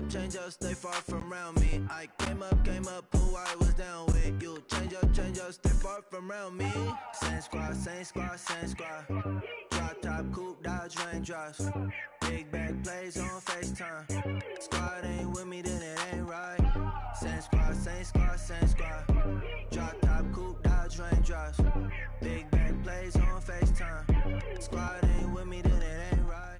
change up, stay far from around me. I came up, who I was down with. You change up, stay far from around me. Same squad, same squad, same squad. Drop top, coupe, dodge, raindrops. Big bag plays on FaceTime. Squad ain't with me, then it ain't right. Same squad, same squad, same squad. Drop top, coupe, dodge, raindrops. Big bag plays on FaceTime. Squad ain't with me, then it ain't right.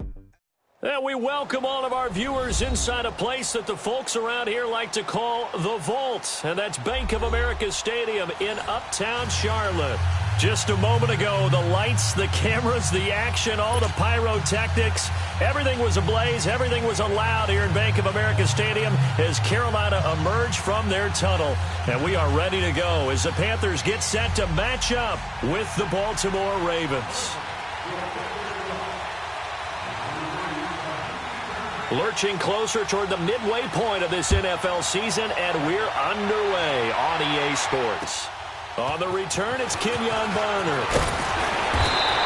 And we welcome all of our viewers inside a place that the folks around here like to call the Vault. And that's Bank of America Stadium in Uptown Charlotte. Just a moment ago, the lights, the cameras, the action, all the pyrotechnics, everything was ablaze, everything was allowed here in Bank of America Stadium as Carolina emerged from their tunnel. And we are ready to go as the Panthers get set to match up with the Baltimore Ravens. Lurching closer toward the midway point of this NFL season, and we're underway on EA Sports. On the return, it's Kenyon Barner.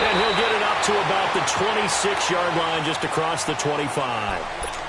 And he'll get it up to about the 26-yard line, just across the 25.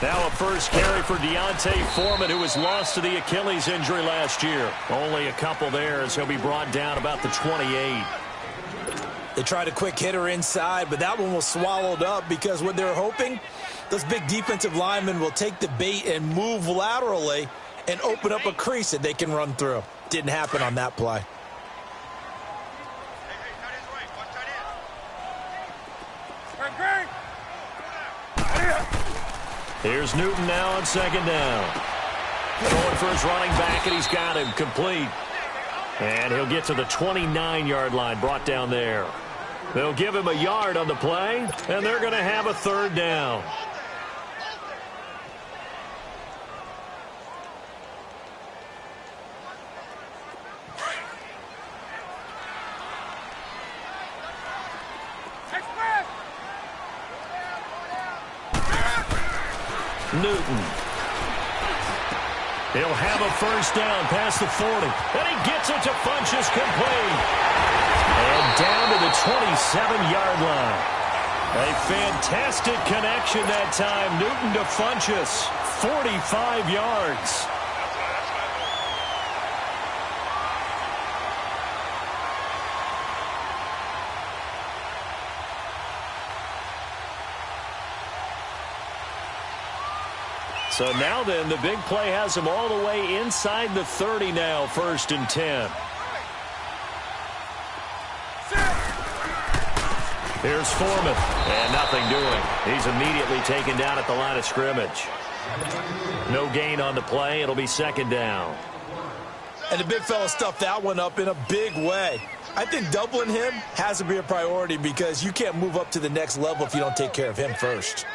Now a first carry for Deontay Foreman, who was lost to the Achilles injury last year. Only a couple there as he'll be brought down about the 28. They tried a quick hitter inside, but that one was swallowed up because what they're hoping, those big defensive linemen will take the bait and move laterally and open up a crease that they can run through. Didn't happen on that play. Here's Newton now on second down. Going for his running back, and he's got him complete. And he'll get to the 29-yard line, brought down there. They'll give him a yard on the play, and they're going to have a third down. Newton. He'll have a first down past the 40. And he gets it to Funchess complete. And down to the 27-yard line. A fantastic connection that time. Newton to Funchess. 45 yards. So now then, the big play has him all the way inside the 30 now, 1st and 10. Here's Foreman, and nothing doing. He's immediately taken down at the line of scrimmage. No gain on the play. It'll be second down. And the big fella stuffed that one up in a big way. I think doubling him has to be a priority because you can't move up to the next level if you don't take care of him first.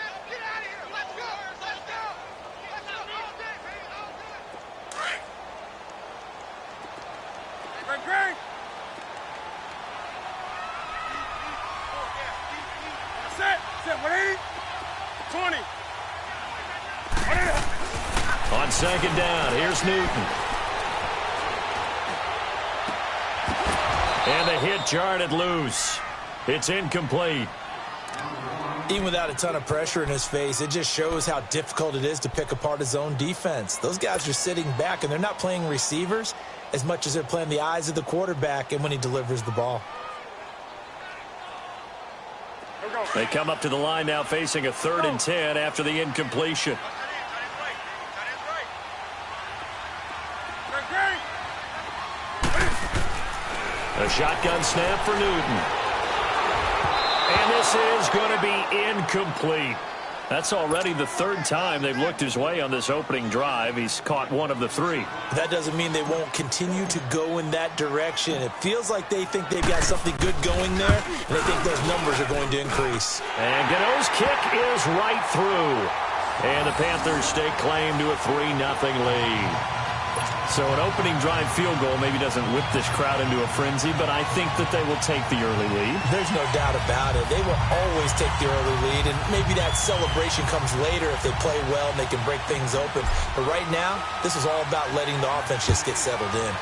On second down, here's Newton. And the hit jarred loose. It's incomplete. Even without a ton of pressure in his face, it just shows how difficult it is to pick apart his own defense. Those guys are sitting back, and they're not playing receivers as much as they're playing the eyes of the quarterback and when he delivers the ball. They come up to the line now facing a 3rd and 10 after the incompletion. A shotgun snap for Newton. And this is going to be incomplete. That's already the 3rd time they've looked his way on this opening drive. He's caught one of the 3. That doesn't mean they won't continue to go in that direction. It feels like they think they've got something good going there, and they think those numbers are going to increase. And Gano's kick is right through. And the Panthers stake claim to a 3-0 lead. So an opening drive field goal maybe doesn't whip this crowd into a frenzy, but I think that they will take the early lead. There's no doubt about it. They will always take the early lead, and maybe that celebration comes later if they play well and they can break things open. But right now, this is all about letting the offense just get settled in.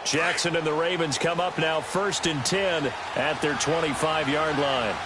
Jackson and the Ravens come up now 1st and 10 at their 25-yard line.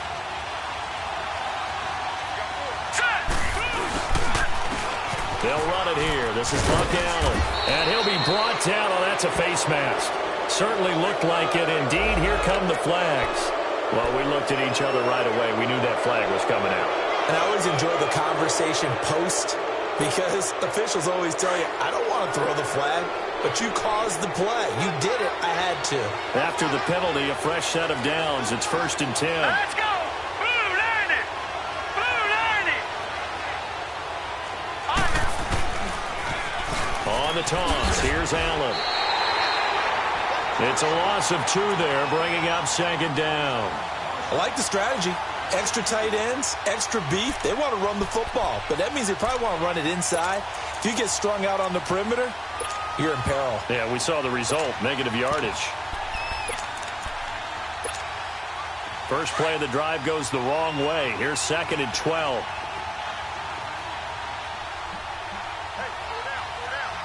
They'll run it here. This is Buck Allen. And he'll be brought down. Oh, that's a face mask. Certainly looked like it. Indeed, here come the flags. Well, we looked at each other right away. We knew that flag was coming out. And I always enjoy the conversation post, because officials always tell you, I don't want to throw the flag, but you caused the play. You did it. I had to. After the penalty, a fresh set of downs. It's 1st and 10. Let's go! Blue line it! Blue line it! On the toss, here's Allen. It's a loss of 2 there, bringing up 2nd down. I like the strategy. Extra tight ends, extra beef. They want to run the football, but that means they probably want to run it inside. If you get strung out on the perimeter, you're in peril. Yeah, we saw the result, negative yardage. First play of the drive goes the wrong way. Here's 2nd and 12.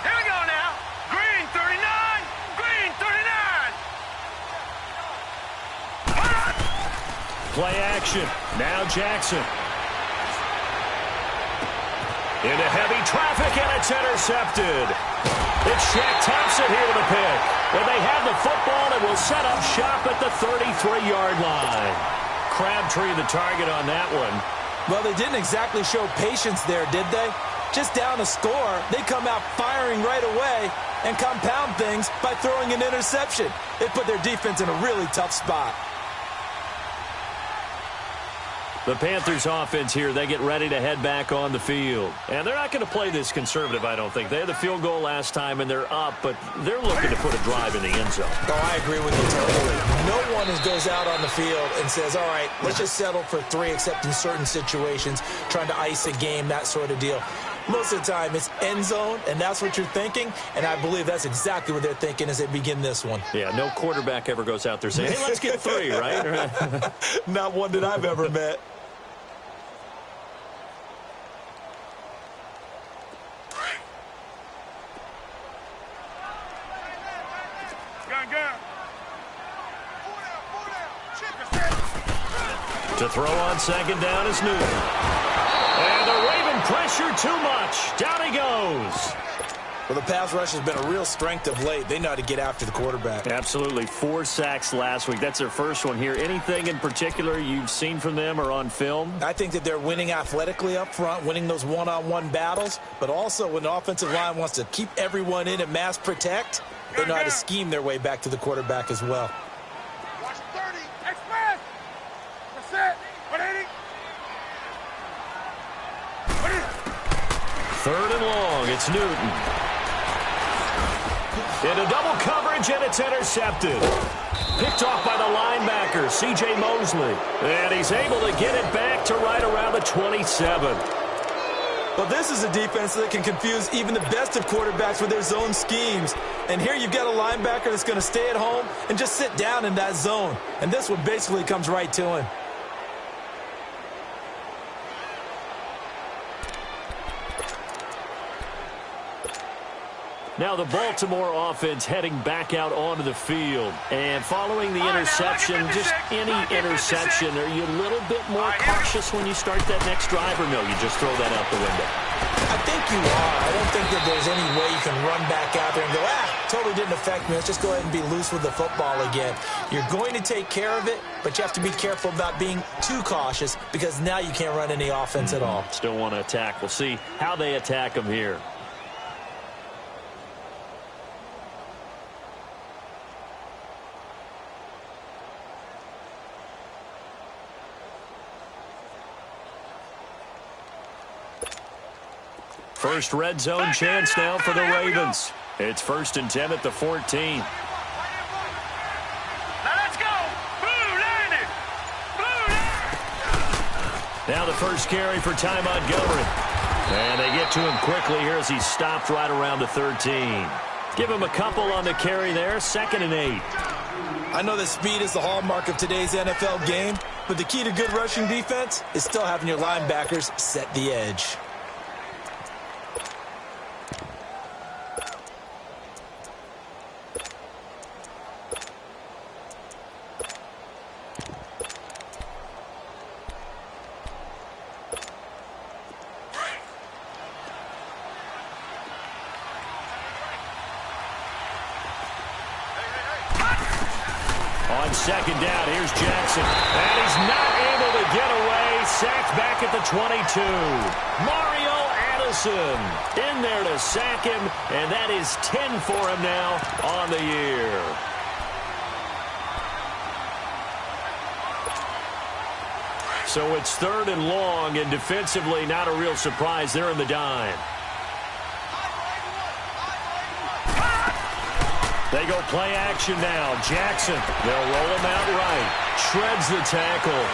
Here we go now. Green 39. Green 39. Play action. Now Jackson. Into heavy traffic, and it's intercepted. It's Shaq Thompson here with a pick. When they have the football, it will set up shop at the 33-yard line. Crabtree the target on that one. Well, they didn't exactly show patience there, did they? Just down a score, they come out firing right away and compound things by throwing an interception. They put their defense in a really tough spot. The Panthers offense here, they get ready to head back on the field. And they're not going to play this conservative, I don't think. They had the field goal last time, and they're up, but they're looking to put a drive in the end zone. Oh, I agree with you totally. No one goes out on the field and says, all right, let's just settle for 3, except in certain situations, trying to ice a game, that sort of deal. Most of the time, it's end zone, and that's what you're thinking, and I believe that's exactly what they're thinking as they begin this one. Yeah, no quarterback ever goes out there saying, hey, let's get 3, right? Not one that I've ever met. To throw on 2nd down is Newton. And the Raven pressure too much. Down he goes. Well, the pass rush has been a real strength of late. They know how to get after the quarterback. Absolutely. 4 sacks last week. That's their first one here. Anything in particular you've seen from them or on film? I think that they're winning athletically up front, winning those one-on-one battles, but also when the offensive line wants to keep everyone in and mass protect, they know how to scheme their way back to the quarterback as well. Watch 30. Express. That's it. 180. 3rd and long. It's Newton. Into double coverage, and it's intercepted. Picked off by the linebacker, C.J. Mosley. And he's able to get it back to right around the 27. Well, this is a defense that can confuse even the best of quarterbacks with their zone schemes. And here you've got a linebacker that's going to stay at home and just sit down in that zone. And this one basically comes right to him. Now the Baltimore offense heading back out onto the field. And following the interception, just any interception, are you a little bit more cautious when you start that next drive, or no, you just throw that out the window? I think you are. I don't think that there's any way you can run back out there and go, totally didn't affect me. Let's just go ahead and be loose with the football again. You're going to take care of it, but you have to be careful about being too cautious because now you can't run any offense at all. Still want to attack. We'll see how they attack them here. First red zone chance now for the Ravens. It's 1st and 10 at the 14. Now the first carry for Ty Montgomery. And they get to him quickly here as he's stopped right around the 13. Give him a couple on the carry there. 2nd and 8. I know that speed is the hallmark of today's NFL game, but the key to good rushing defense is still having your linebackers set the edge. On 2nd down, here's Jackson. And he's not able to get away. Sacked back at the 22. Mario Addison in there to sack him. And that is 10 for him now on the year. So it's 3rd and long, and defensively not a real surprise. They're in the dime. They go play action now. Jackson, they'll roll him out right. Shreds the tackle.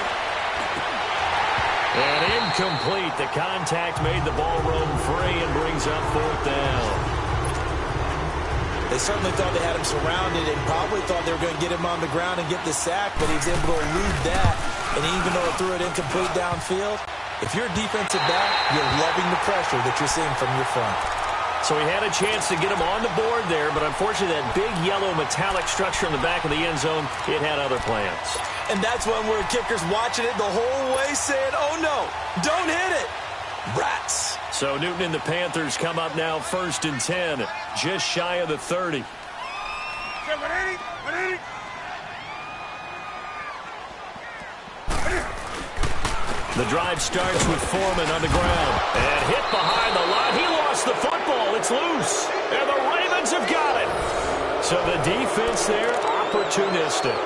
And incomplete. The contact made the ball roam free and brings up 4th down. They certainly thought they had him surrounded and probably thought they were going to get him on the ground and get the sack, but he was able to elude that. And even though it threw it incomplete downfield, if you're a defensive back, you're loving the pressure that you're seeing from your front. So he had a chance to get him on the board there, but unfortunately that big yellow metallic structure in the back of the end zone, it had other plans. And that's when we're kickers watching it the whole way saying, oh no, don't hit it. Rats. So Newton and the Panthers come up now 1st and 10, just shy of the 30. The drive starts with Foreman on the ground. And hit behind the line. He lost the football. It's loose. And the Ravens have got it. So the defense there, opportunistic.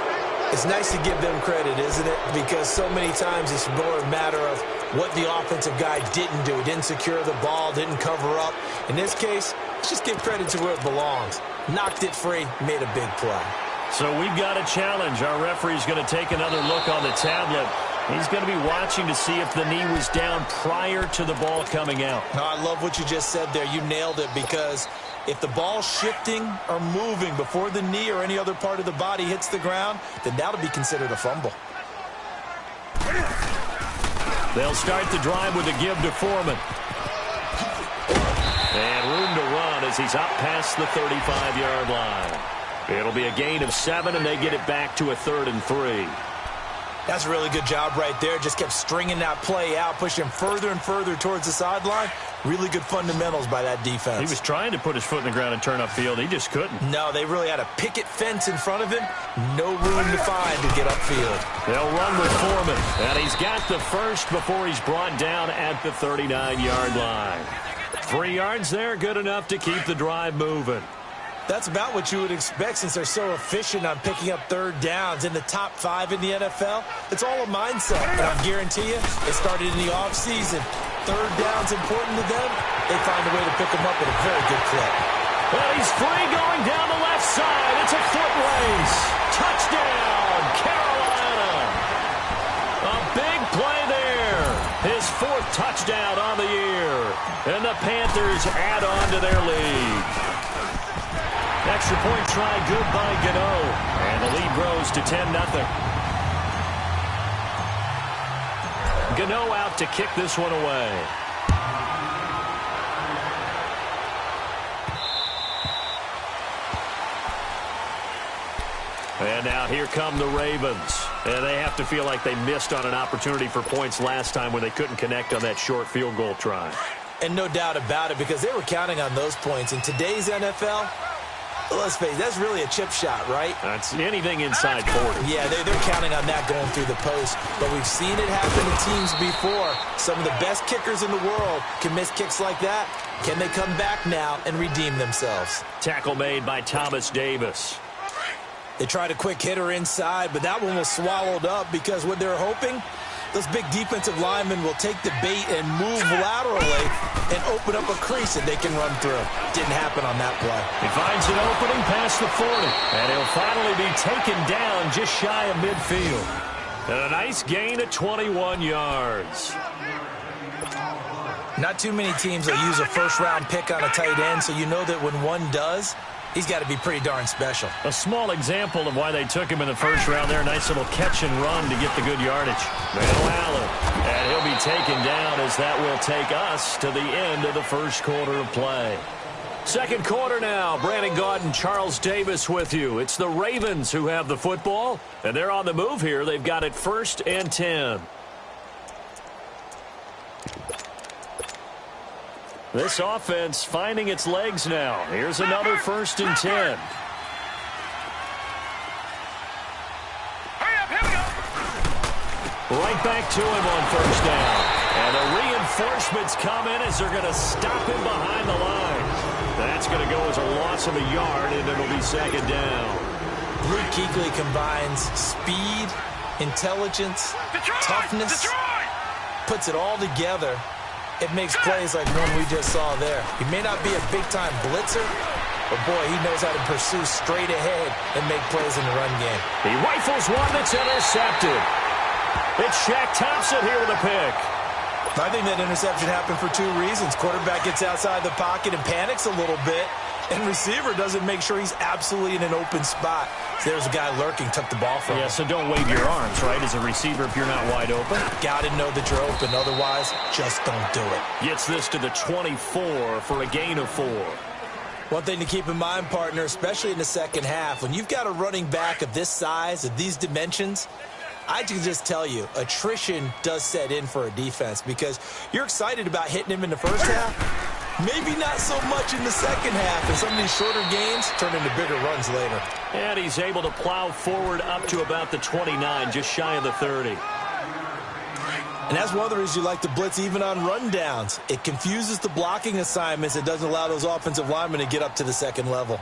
It's nice to give them credit, isn't it? Because so many times it's more a matter of what the offensive guy didn't do. Didn't secure the ball, didn't cover up. In this case, let's just give credit to where it belongs. Knocked it free, made a big play. So we've got a challenge. Our referee's going to take another look on the tablet. He's going to be watching to see if the knee was down prior to the ball coming out. No, I love what you just said there. You nailed it, because if the ball's shifting or moving before the knee or any other part of the body hits the ground, then that'll be considered a fumble. They'll start the drive with a give to Foreman. And room to run as he's up past the 35-yard line. It'll be a gain of 7, and they get it back to a 3rd and 3. That's a really good job right there. Just kept stringing that play out, pushing further and further towards the sideline. Really good fundamentals by that defense. He was trying to put his foot in the ground and turn upfield. He just couldn't. No, they really had a picket fence in front of him. No room to find to get upfield. They'll run with Foreman. And he's got the first before he's brought down at the 39-yard line. 3 yards there, good enough to keep the drive moving. That's about what you would expect since they're so efficient on picking up 3rd downs. In the top 5 in the NFL, it's all a mindset. And I guarantee you, it started in the offseason. 3rd down's important to them. They find a way to pick them up at a very good clip. Well, he's free going down the left side. It's a foot race. Touchdown, Carolina. A big play there. His 4th touchdown on the year. And the Panthers add on to their lead. Extra point try, good by Gano. And the lead grows to 10-0. Gano out to kick this one away. And now here come the Ravens. And they have to feel like they missed on an opportunity for points last time when they couldn't connect on that short field goal try. And no doubt about it, because they were counting on those points. In today's NFL, let's face it, that's really a chip shot, right? That's anything inside 40. Yeah, they're counting on that going through the post. But we've seen it happen to teams before. Some of the best kickers in the world can miss kicks like that. Can they come back now and redeem themselves? Tackle made by Thomas Davis. They tried a quick hitter inside, but that one was swallowed up because what they're hoping, those big defensive linemen will take the bait and move laterally and open up a crease that they can run through. Didn't happen on that play. He finds an opening past the 40, and he'll finally be taken down just shy of midfield. And a nice gain of 21 yards. Not too many teams will use a first-round pick on a tight end, so you know that when one does, he's got to be pretty darn special. A small example of why they took him in the first round there. Nice little catch and run to get the good yardage. Van Allen. And he'll be taken down as that will take us to the end of the first quarter of play. Second quarter now. Brandon Gaudin, Charles Davis with you. It's the Ravens who have the football, and they're on the move here. They've got it 1st and 10. This offense finding its legs now. Here's another 1st and 10. Right back to him on 1st down. And the reinforcements come in as they're going to stop him behind the line. That's going to go as a loss of a yard, and it'll be 2nd down. Luke Kuechly combines speed, intelligence, toughness, puts it all together. It makes plays like one we just saw there. He may not be a big-time blitzer, but, boy, he knows how to pursue straight ahead and make plays in the run game. He rifles one that's intercepted. It's Shaq Thompson here with a pick. I think that interception happened for 2 reasons. Quarterback gets outside the pocket and panics a little bit, and receiver doesn't make sure he's absolutely in an open spot. So there's a guy lurking, took the ball from him. Yeah, so don't wave your arms, right, as a receiver if you're not wide open. Got to know that you're open. Otherwise, just don't do it. Gets this to the 24 for a gain of 4. One thing to keep in mind, partner, especially in the second half, when you've got a running back of this size, of these dimensions, I can just tell you, attrition does set in for a defense because you're excited about hitting him in the first half. Maybe not so much in the second half, and some of these shorter gains turn into bigger runs later. And he's able to plow forward up to about the 29, just shy of the 30. And that's one of the reasons you like to blitz even on rundowns. It confuses the blocking assignments. It doesn't allow those offensive linemen to get up to the second level.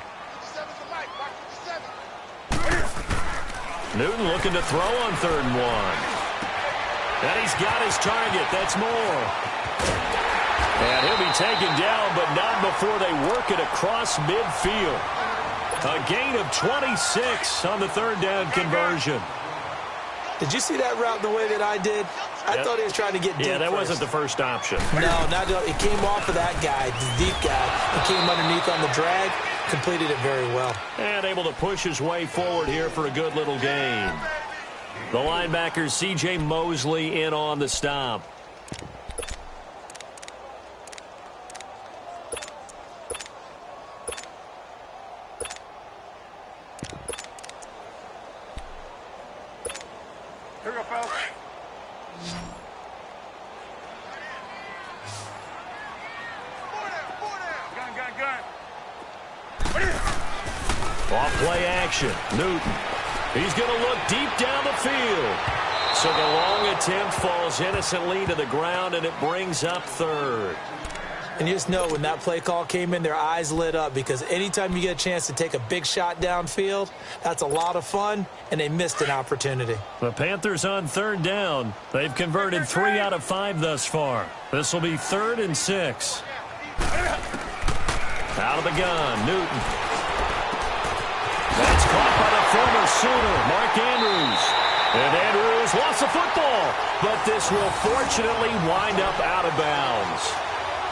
Newton looking to throw on 3rd and 1. And he's got his target. That's Moore. And he'll be taken down, but not before they work it across midfield. A gain of 26 on the 3rd down conversion. Did you see that route the way that I did? I thought he was trying to get deep. Yeah, that first. wasn't the first option. No, it came off of that guy, the deep guy. It came underneath on the drag, completed it very well. And able to push his way forward here for a good little gain. The linebacker, C.J. Mosley, in on the stop. Here we go, fellas. Off play action. Newton. He's going to look deep down the field. So the long attempt falls innocently to the ground, and it brings up 3rd. And you just know when that play call came in, their eyes lit up because anytime you get a chance to take a big shot downfield, that's a lot of fun, and they missed an opportunity. The Panthers on 3rd down. They've converted 3 out of 5 thus far. This will be 3rd and 6. Out of the gun, Newton. That's caught by the former Sooner, Mark Andrews. And Andrews lost the football, but this will fortunately wind up out of bounds.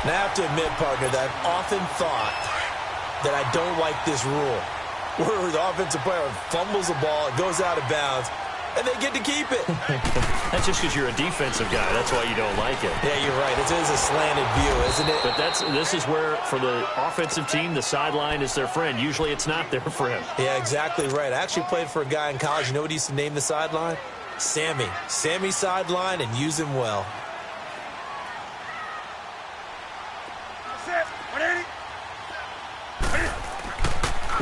And I have to admit, partner, that I've often thought that I don't like this rule, where the offensive player fumbles the ball, it goes out of bounds, and they get to keep it. That's just because you're a defensive guy. That's why you don't like it. Yeah, you're right. It is a slanted view, isn't it? But this is where, for the offensive team, the sideline is their friend. Usually it's not their friend. Yeah, exactly right. I actually played for a guy in college. You know what he used to name the sideline? Sammy. Sammy sideline, and use him well.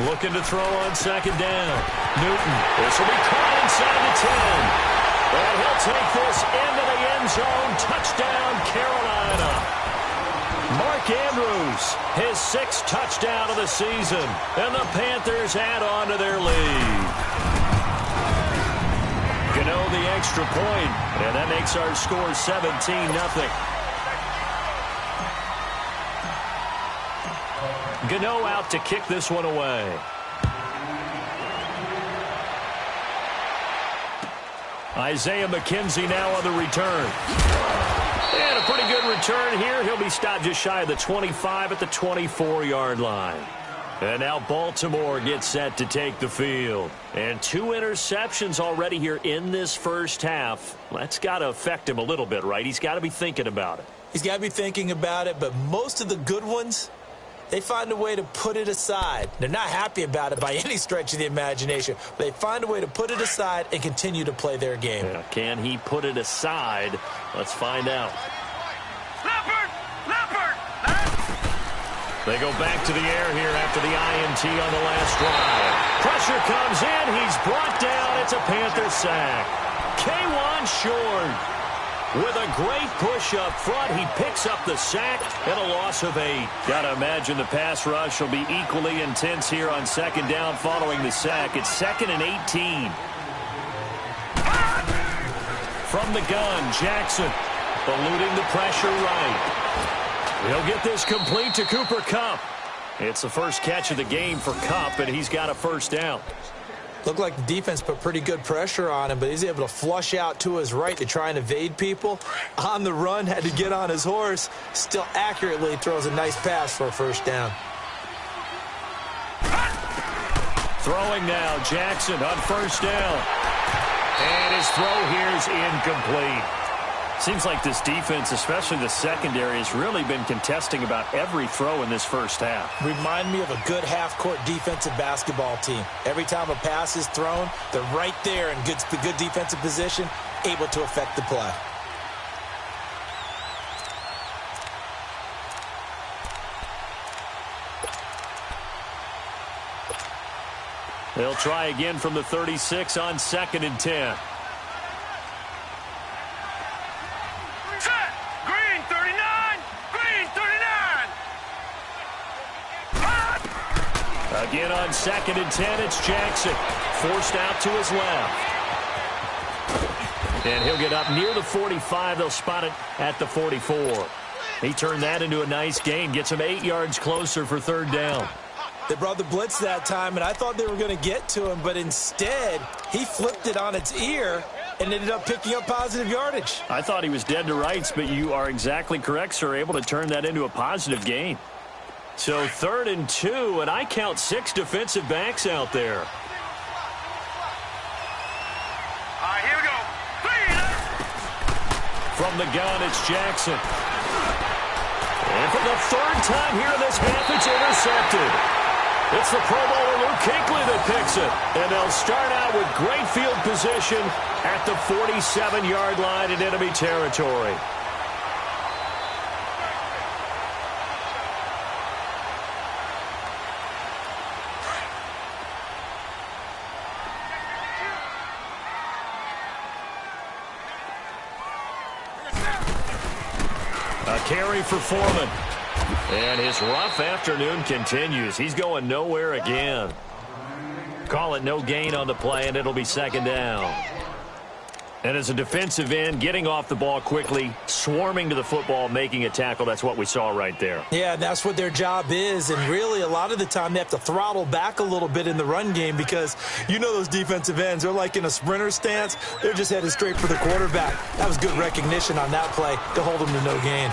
Looking to throw on 2nd down. Newton. This will be caught inside the 10. And he'll take this into the end zone. Touchdown, Carolina. Mark Andrews, his 6th touchdown of the season. And the Panthers add on to their lead. Gano the extra point, and that makes our score 17-0. Gano out to kick this one away. Isaiah McKenzie now on the return. And a pretty good return here. He'll be stopped just shy of the 25 at the 24-yard line. And now Baltimore gets set to take the field. And 2 interceptions already here in this first half. That's got to affect him a little bit, right? He's got to be thinking about it. He's got to be thinking about it, but most of the good ones, they find a way to put it aside. They're not happy about it by any stretch of the imagination, but they find a way to put it aside and continue to play their game. Yeah, can he put it aside? Let's find out. They go back to the air here after the INT on the last drive. Pressure comes in. He's brought down. It's a Panther sack. K1 short. With a great push up front, he picks up the sack and a loss of 8. Got to imagine the pass rush will be equally intense here on second down following the sack. It's 2nd and 18. From the gun, Jackson eluding the pressure right. He'll get this complete to Cooper Kupp. It's the first catch of the game for Kupp, and he's got a first down. Looked like the defense put pretty good pressure on him, but he's able to flush out to his right to try and evade people. On the run, had to get on his horse. Still accurately throws a nice pass for a first down. Throwing now, Jackson on first down. And his throw here is incomplete. Seems like this defense, especially the secondary, has really been contesting about every throw in this first half. Remind me of a good half-court defensive basketball team. Every time a pass is thrown, they're right there in good defensive position, able to affect the play. They'll try again from the 36 on 2nd and 10. Again on 2nd and 10, it's Jackson. Forced out to his left. And he'll get up near the 45. They'll spot it at the 44. He turned that into a nice gain. Gets him 8 yards closer for 3rd down. They brought the blitz that time, and I thought they were going to get to him, but instead, he flipped it on its ear and ended up picking up positive yardage. I thought he was dead to rights, but you are exactly correct, sir. Able to turn that into a positive gain. So 3rd and 2, and I count 6 defensive backs out there. All right, here we go. From the gun, it's Jackson. And for the 3rd time here in this half, it's intercepted. It's the Pro Bowler Luke Kuechly that picks it. And they'll start out with great field position at the 47-yard line in enemy territory. A carry for Foreman. And his rough afternoon continues. He's going nowhere again. Call it no gain on the play, and it'll be 2nd down. And as a defensive end, getting off the ball quickly, swarming to the football, making a tackle, that's what we saw right there. Yeah, that's what their job is, and really a lot of the time they have to throttle back a little bit in the run game because you know those defensive ends, they're like in a sprinter stance. They're just headed straight for the quarterback. That was good recognition on that play to hold them to no gain.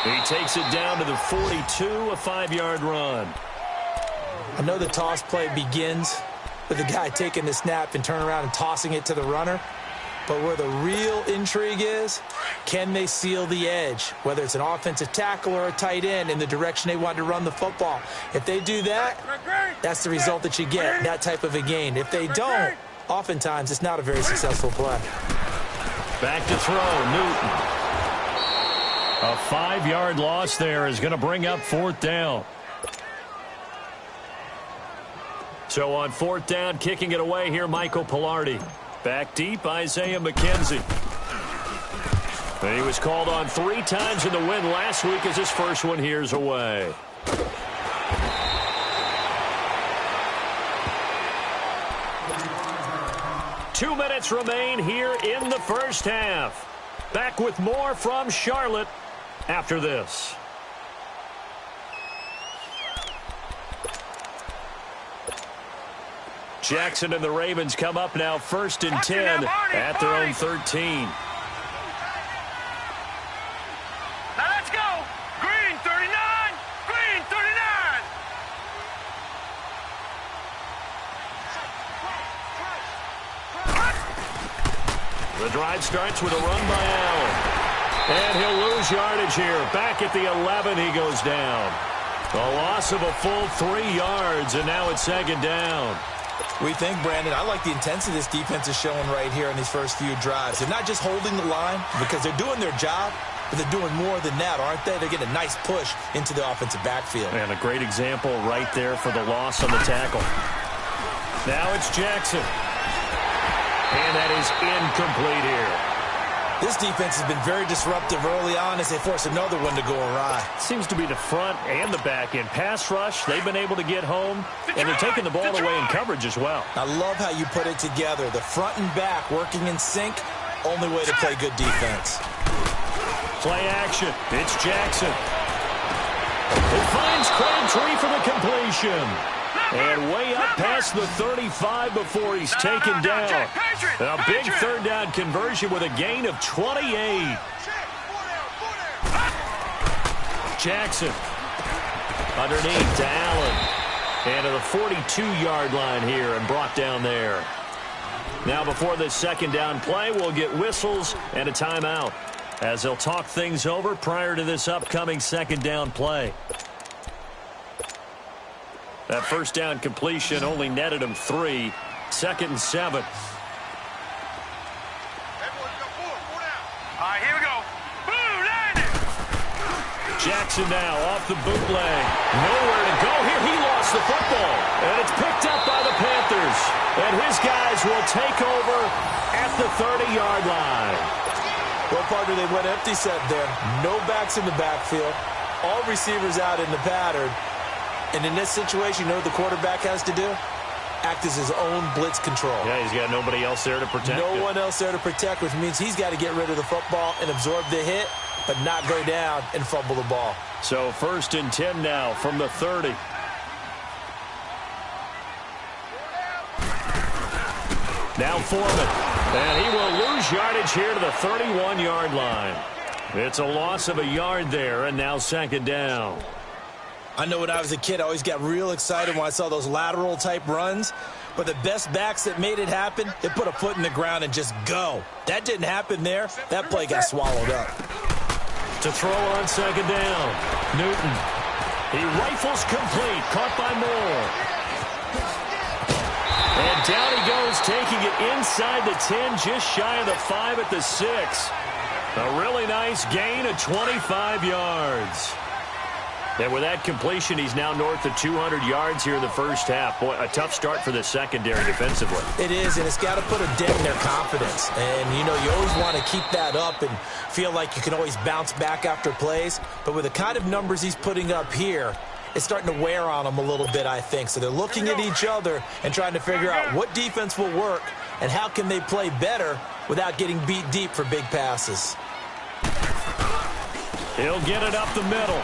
He takes it down to the 42, a 5-yard run. I know the toss play begins with the guy taking the snap and turning around and tossing it to the runner. But where the real intrigue is, can they seal the edge, whether it's an offensive tackle or a tight end, in the direction they want to run the football? If they do that, that's the result that you get, that type of a gain. If they don't, oftentimes it's not a very successful play. Back to throw, Newton. A 5-yard loss there is going to bring up 4th down. So on 4th down, kicking it away here, Michael Pilardi. Back deep, Isaiah McKenzie. And he was called on 3 times in the win last week as his first one here's away. 2 minutes remain here in the first half. Back with more from Charlotte after this. Jackson and the Ravens come up now 1st and 10 at their own 13. Now let's go. Green 39. Green 39. The drive starts with a run by Allen. And he'll lose yardage here. Back at the 11, he goes down. A loss of a full 3 yards, and now it's 2nd down. We think, Brandon, I like the intensity this defense is showing right here in these first few drives. They're not just holding the line because they're doing their job, but they're doing more than that, aren't they? They're getting a nice push into the offensive backfield. And a great example right there for the loss on the tackle. Now it's Jackson. And that is incomplete here. This defense has been very disruptive early on as they force another one to go awry. Seems to be the front and the back end. Pass rush, they've been able to get home, and they're taking the ball away in coverage as well. I love how you put it together. The front and back working in sync, only way to play good defense. Play action. It's Jackson. It finds Crabtree for the completion. And way up past the 35 before he's taken down. And a big 3rd down conversion with a gain of 28. Jackson underneath to Allen. And to the 42-yard line here and brought down there. Now before this 2nd down play, we'll get whistles and a timeout as they'll talk things over prior to this upcoming 2nd down play. That 1st down completion only netted him 3. 2nd and 7. All right, here we go. Boom, landed. Jackson now off the bootleg. Nowhere to go here. He lost the football. And it's picked up by the Panthers. And his guys will take over at the 30-yard line. Well, partner, they went empty set there. No backs in the backfield. All receivers out in the pattern. And in this situation, you know what the quarterback has to do? Act as his own blitz control. Yeah, he's got nobody else there to protect. No one else there to protect, which means he's got to get rid of the football and absorb the hit, but not go down and fumble the ball. So 1st and 10 now from the 30. Now Foreman. And he will lose yardage here to the 31-yard line. It's a loss of a yard there, and now 2nd down. I know when I was a kid, I always got real excited when I saw those lateral-type runs. But the best backs that made it happen, they put a foot in the ground and just go. That didn't happen there. That play got swallowed up. To throw on 2nd down. Newton. He rifles complete. Caught by Moore. And down he goes, taking it inside the 10, just shy of the 5 at the 6. A really nice gain of 25 yards. And with that completion, he's now north of 200 yards here in the first half. Boy, a tough start for the secondary defensively. It is, and it's got to put a dent in their confidence. And, you know, you always want to keep that up and feel like you can always bounce back after plays. But with the kind of numbers he's putting up here, it's starting to wear on them a little bit, I think. So they're looking at each other and trying to figure out what defense will work and how can they play better without getting beat deep for big passes. He'll get it up the middle.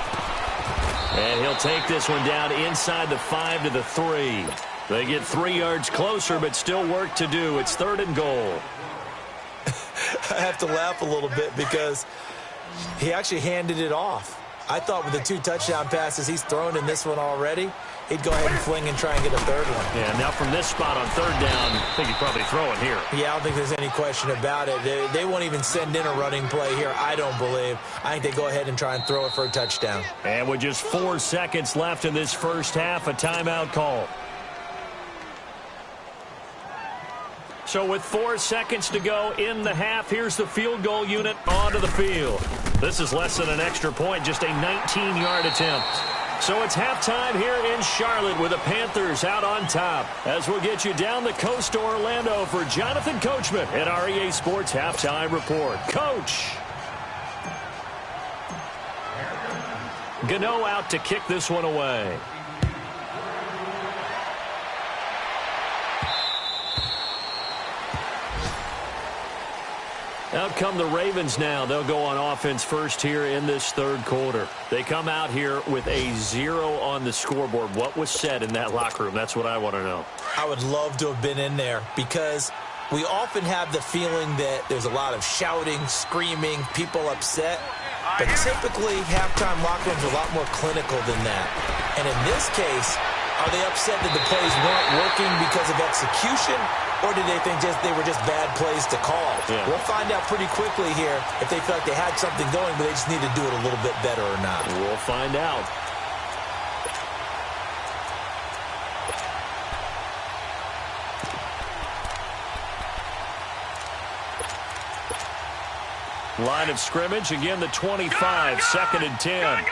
And he'll take this one down inside the 5 to the 3. They get 3 yards closer, but still work to do. It's 3rd and goal. I have to laugh a little bit because he actually handed it off. I thought with the 2 touchdown passes he's thrown in this one already, he'd go ahead and fling and try and get a 3rd one. Yeah, now from this spot on 3rd down, I think he'd probably throw it here. Yeah, I don't think there's any question about it. They won't even send in a running play here, I don't believe. I think they go ahead and try and throw it for a touchdown. And with just 4 seconds left in this first half, a timeout call. So with 4 seconds to go in the half, here's the field goal unit onto the field. This is less than an extra point, just a 19-yard attempt. So it's halftime here in Charlotte with the Panthers out on top. As we'll get you down the coast to Orlando for Jonathan Coachman at our EA Sports Halftime Report. Coach. Gano out to kick this one away. Out come the Ravens now. They'll go on offense first here in this third quarter. They come out here with a 0 on the scoreboard. What was said in that locker room? That's what I want to know. I would love to have been in there because we often have the feeling that there's a lot of shouting, screaming, people upset. But typically, halftime locker rooms are a lot more clinical than that. And in this case, are they upset that the plays weren't working because of execution? Or did they think they were just bad plays to call? Yeah. We'll find out pretty quickly here if they felt like they had something going, but they just need to do it a little bit better or not. We'll find out. Line of scrimmage, again the 25, second and 10.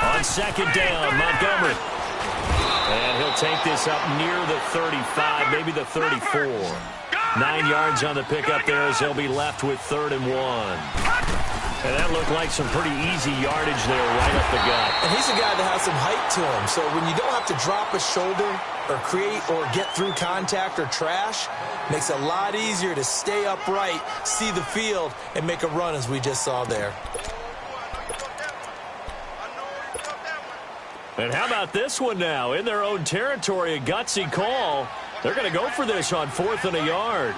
On second down, Montgomery. And he'll take this up near the 35, maybe the 34. 9 yards on the pickup there as they'll be left with 3rd and 1. And that looked like some pretty easy yardage there right up the gut. And he's a guy that has some height to him. So when you don't have to drop a shoulder or create or get through contact or trash, makes it a lot easier to stay upright, see the field, and make a run as we just saw there. And how about this one now? In their own territory, a gutsy call. They're going to go for this on 4th and a yard.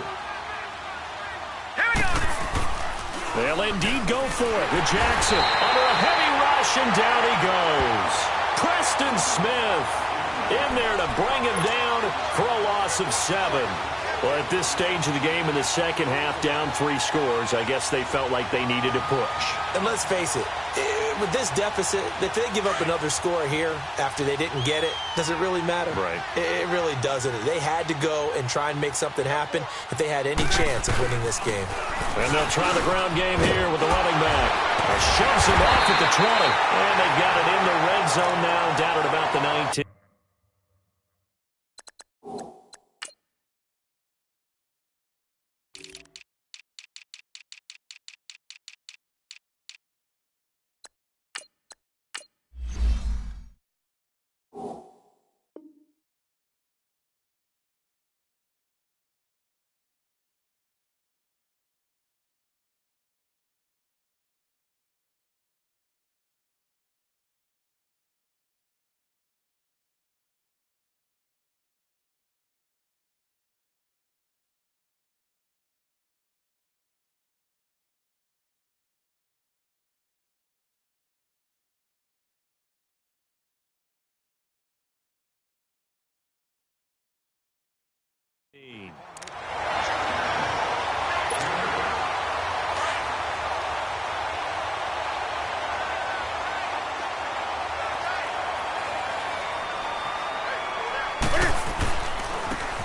They'll indeed go for it with Jackson. Under a heavy rush, and down he goes. Preston Smith in there to bring him down for a loss of 7. Well, at this stage of the game in the second half, down 3 scores, I guess they felt like they needed to push. And let's face it, with this deficit, if they give up another score here after they didn't get it, does it really matter? Right. It really doesn't. They had to go and try and make something happen if they had any chance of winning this game. And they'll try the ground game here with the running back. It shoves him off at the 20. And they've got it in the red zone now, down at about the 19.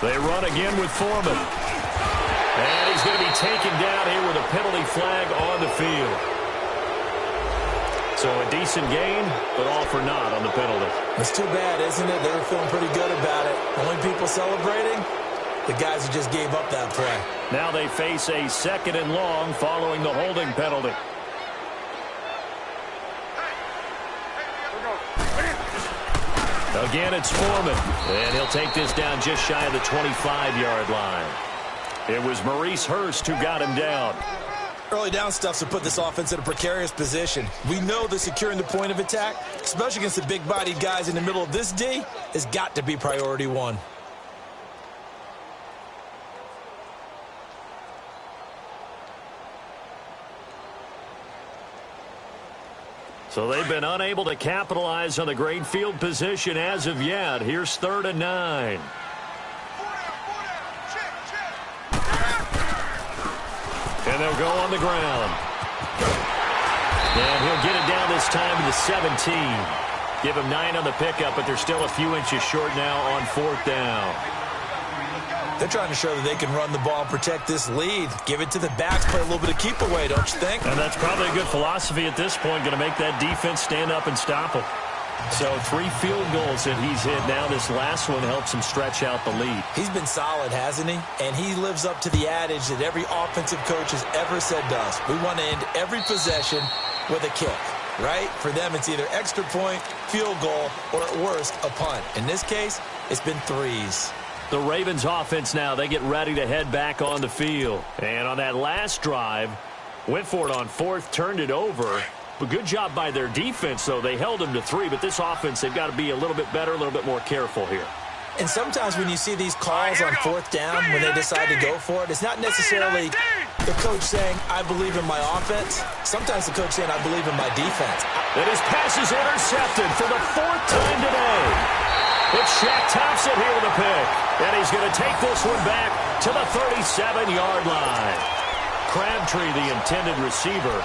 They run again with Foreman. And he's going to be taken down here with a penalty flag on the field. So a decent gain, but all for naught on the penalty. It's too bad, isn't it? They were feeling pretty good about it. Only people celebrating, the guys who just gave up that play. Now they face a 2nd and long following the holding penalty. Again, it's Foreman. And he'll take this down just shy of the 25-yard line. It was Maurice Hurst who got him down. Early down stuffs to put this offense in a precarious position. We know that securing the point of attack, especially against the big-bodied guys in the middle of this D, has got to be priority 1. So they've been unable to capitalize on the great field position as of yet. Here's 3rd and 9. And they'll go on the ground. And he'll get it down this time to the 17. Give him 9 on the pickup, but they're still a few inches short now on 4th down. They're trying to show that they can run the ball and protect this lead. Give it to the backs, play a little bit of keep away, don't you think? And that's probably a good philosophy at this point, going to make that defense stand up and stop them. So 3 field goals that he's hit now. This last one helps him stretch out the lead. He's been solid, hasn't he? And he lives up to the adage that every offensive coach has ever said to us. We want to end every possession with a kick, right? For them, it's either extra point, field goal, or at worst, a punt. In this case, it's been 3s. The Ravens offense now, they get ready to head back on the field. And on that last drive, went for it on fourth, turned it over. But good job by their defense, though. They held them to 3, but this offense, they've got to be a little bit better, a little bit more careful here. And sometimes when you see these calls on fourth down, when they decide to go for it, it's not necessarily the coach saying, I believe in my offense. Sometimes the coach saying, I believe in my defense. And his pass is intercepted for the 4th time today. It's Shaq Thompson here with a pick. And he's going to take this one back to the 37-yard line. Crabtree, the intended receiver.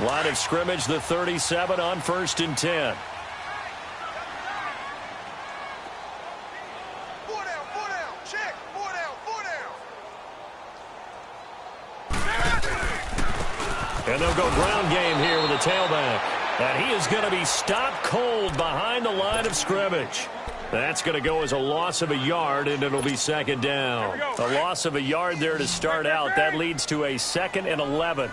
Line of scrimmage, the 37 on 1st and 10. Four down, check, four down. And they'll go ground game here with a tailback. And he is going to be stopped cold behind the line of scrimmage. That's going to go as a loss of a yard, and it'll be 2nd down. A loss of a yard there to start out. That leads to a 2nd and 11.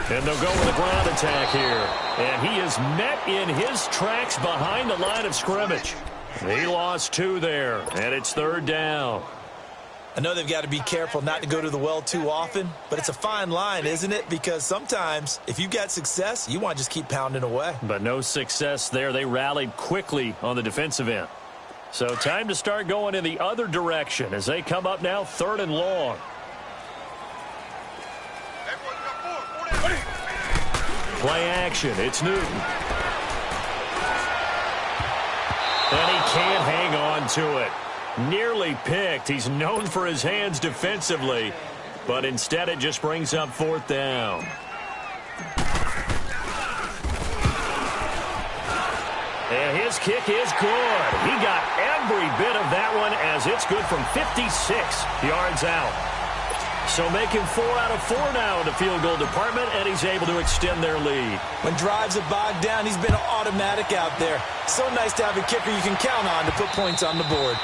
And they'll go with a ground attack here. And he is met in his tracks behind the line of scrimmage. He lost 2 there, and it's 3rd down. I know they've got to be careful not to go to the well too often, but it's a fine line, isn't it? Because sometimes if you've got success, you want to just keep pounding away. But no success there. They rallied quickly on the defensive end. So time to start going in the other direction as they come up now 3rd and long. Play action. It's Newton. And he can't hang on to it. Nearly picked. He's known for his hands defensively, but instead it just brings up 4th down. And his kick is good. He got every bit of that one as it's good from 56 yards out. So making 4 out of 4 now in the field goal department, and he's able to extend their lead. When drives are bogged down, he's been automatic out there. So nice to have a kicker you can count on to put points on the board.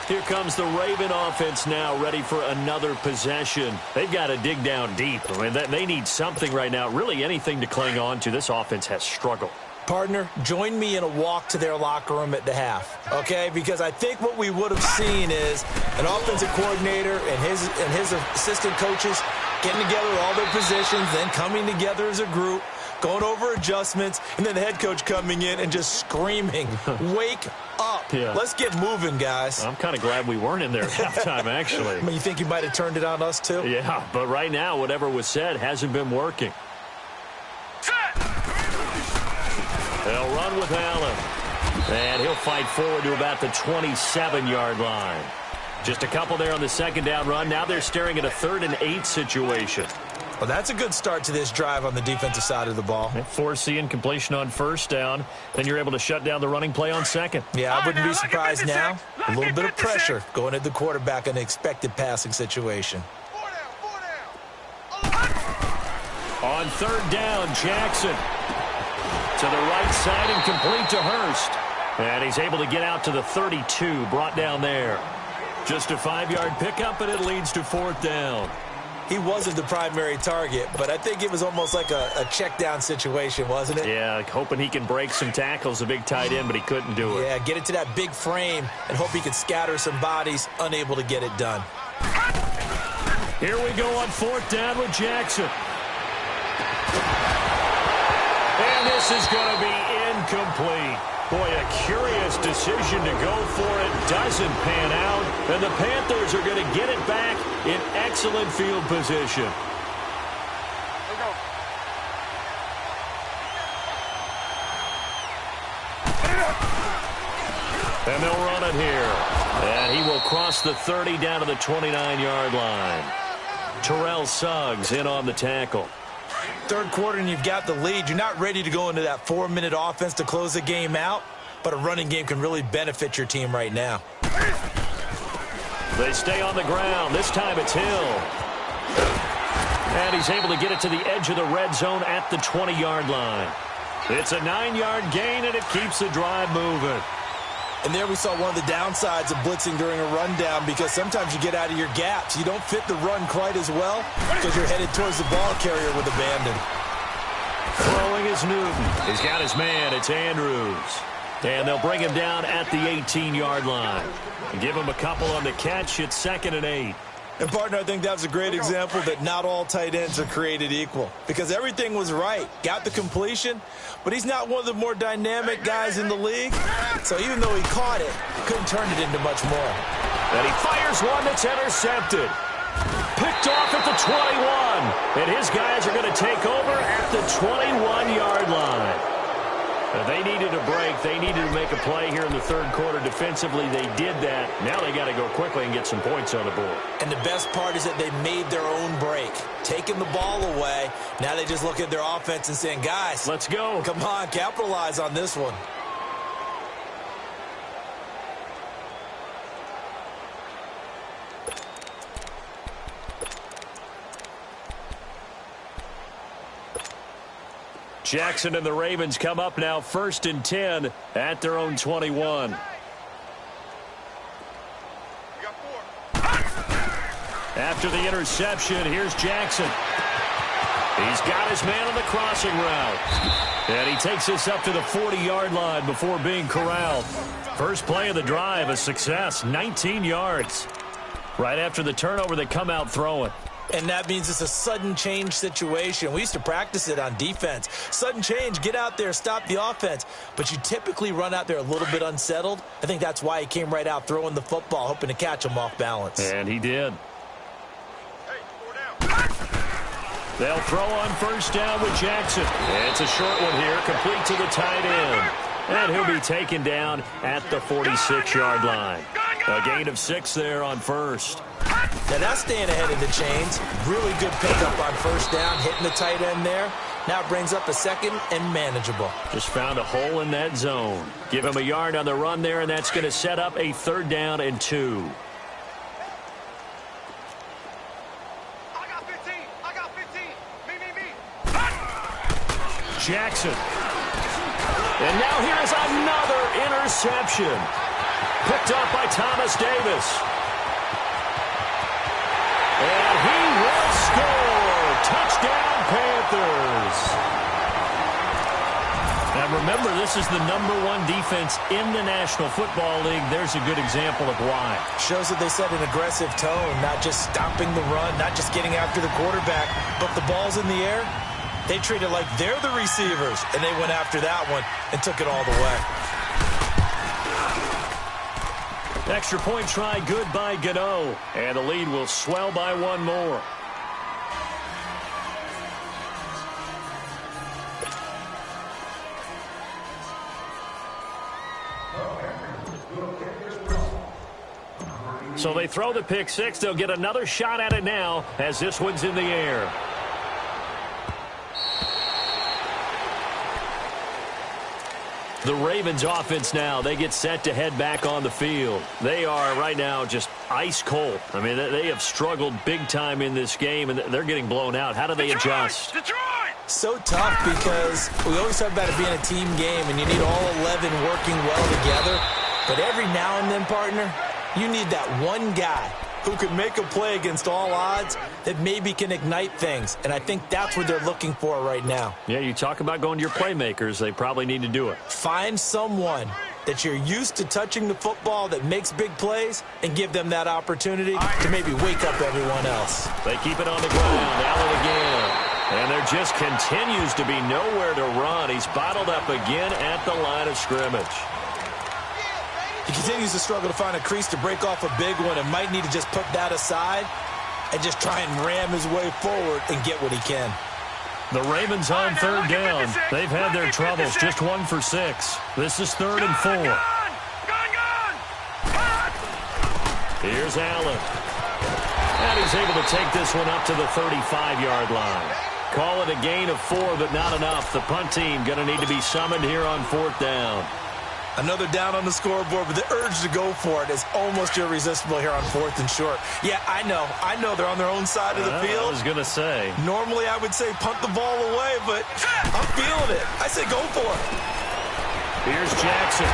Here comes the Raven offense now, ready for another possession. They've got to dig down deep. I mean, they need something right now, really anything to cling on to. This offense has struggled. Partner, join me in a walk to their locker room at the half, okay? Because I think what we would have seen is an offensive coordinator and his assistant coaches getting together all their positions, then coming together as a group, going over adjustments, and then the head coach coming in and just screaming, wake up. Yeah. Let's get moving, guys. I'm kind of glad we weren't in there at halftime, actually. I mean, you think you might have turned it on us, too? Yeah, but right now, whatever was said hasn't been working. They'll run with Allen. And he'll fight forward to about the 27-yard line. Just a couple there on the 2nd down run. Now they're staring at a 3rd and 8 situation. Well, that's a good start to this drive on the defensive side of the ball. Forcing completion on 1st down. Then you're able to shut down the running play on 2nd. Yeah, I wouldn't be surprised now. A little bit of pressure going at the quarterback in an expected passing situation. On 3rd down, Jackson. To the right side and complete to Hurst. And he's able to get out to the 32, brought down there. Just a 5-yard pickup, and it leads to 4th down. He wasn't the primary target, but I think it was almost like a check down situation, wasn't it? Yeah, hoping he can break some tackles, a big tight end, but he couldn't do it. Yeah, get it to that big frame and hope he could scatter some bodies, unable to get it done. Here we go on 4th down with Jackson. And this is going to be incomplete. Boy, a curious decision to go for it. Doesn't pan out. And the Panthers are going to get it back in excellent field position. And they'll run it here. And he will cross the 30 down to the 29-yard line. Terrell Suggs in on the tackle. 3rd quarter and you've got the lead. You're not ready to go into that 4-minute offense to close the game out, but a running game can really benefit your team right now. They stay on the ground. This time it's Hill. And he's able to get it to the edge of the red zone at the 20-yard line. It's a 9-yard gain, and it keeps the drive moving. And there we saw one of the downsides of blitzing during a rundown, because sometimes you get out of your gaps. You don't fit the run quite as well because you're headed towards the ball carrier with abandon. Throwing is Newton. He's got his man. It's Andrews. And they'll bring him down at the 18-yard line. Give him a couple on the catch. It's 2nd and 8. And, partner, I think that was a great example that not all tight ends are created equal, because everything was right. Got the completion, but he's not one of the more dynamic guys in the league. So even though he caught it, he couldn't turn it into much more. And he fires one that's intercepted. Picked off at the 21. And his guys are going to take over at the 21-yard line. They needed a break. They needed to make a play here in the third quarter. Defensively, they did that. Now they got to go quickly and get some points on the board. And the best part is that they made their own break. Taking the ball away. Now they just look at their offense and saying, guys, let's go. Come on, capitalize on this one. Jackson and the Ravens come up now 1st and 10 at their own 21. After the interception, here's Jackson. He's got his man on the crossing route. And he takes this up to the 40-yard line before being corralled. First play of the drive, a success, 19 yards. Right after the turnover, they come out throwing. And that means it's a sudden change situation. We used to practice it on defense. Sudden change, get out there, stop the offense. But you typically run out there a little bit unsettled. I think that's why he came right out throwing the football, hoping to catch him off balance. And he did. They'll throw on 1st down with Jackson. It's a short one here, complete to the tight end. And he'll be taken down at the 46-yard line. A gain of 6 there on 1st. Now that's staying ahead of the chains. Really good pickup on 1st down, hitting the tight end there. Now it brings up a 2nd and manageable. Just found a hole in that zone. Give him a yard on the run there, and that's going to set up a 3rd down and 2. I got 15. I got 15. Me. Jackson. And now here's another interception. Picked up by Thomas Davis. And he will score. Touchdown, Panthers. Now remember, this is the #1 defense in the National Football League. There's a good example of why. Shows that they set an aggressive tone, not just stopping the run, not just getting after the quarterback, but the ball's in the air. They treat it like they're the receivers, and they went after that one and took it all the way. Extra point try good by Gano. And the lead will swell by 1 more. So they throw the pick 6. They'll get another shot at it now as this one's in the air. The Ravens offense now, they get set to head back on the field. They are right now just ice cold. I mean, they have struggled big time in this game, and they're getting blown out. How do they adjust? So tough, because we always talk about it being a team game, and you need all 11 working well together. But every now and then, partner, you need that one guy who can make a play against all odds that maybe can ignite things. And I think that's what they're looking for right now. Yeah, you talk about going to your playmakers. They probably need to do it. Find someone that you're used to touching the football that makes big plays and give them that opportunity to maybe wake up everyone else. They keep it on the ground. Allen again. And there just continues to be nowhere to run. He's bottled up again at the line of scrimmage. He continues to struggle to find a crease to break off a big one and might need to just put that aside and just try and ram his way forward and get what he can. The Ravens on 3rd down. They've had their troubles. Just 1 for 6. This is 3rd and 4. Here's Allen. And he's able to take this one up to the 35-yard line. Call it a gain of 4, but not enough. The punt team going to need to be summoned here on 4th down. Another down on the scoreboard, but the urge to go for it is almost irresistible here on 4th and short. Yeah, I know they're on their own side of the field. I was going to say. Normally I would say punt the ball away, but I'm feeling it. I say go for it. Here's Jackson.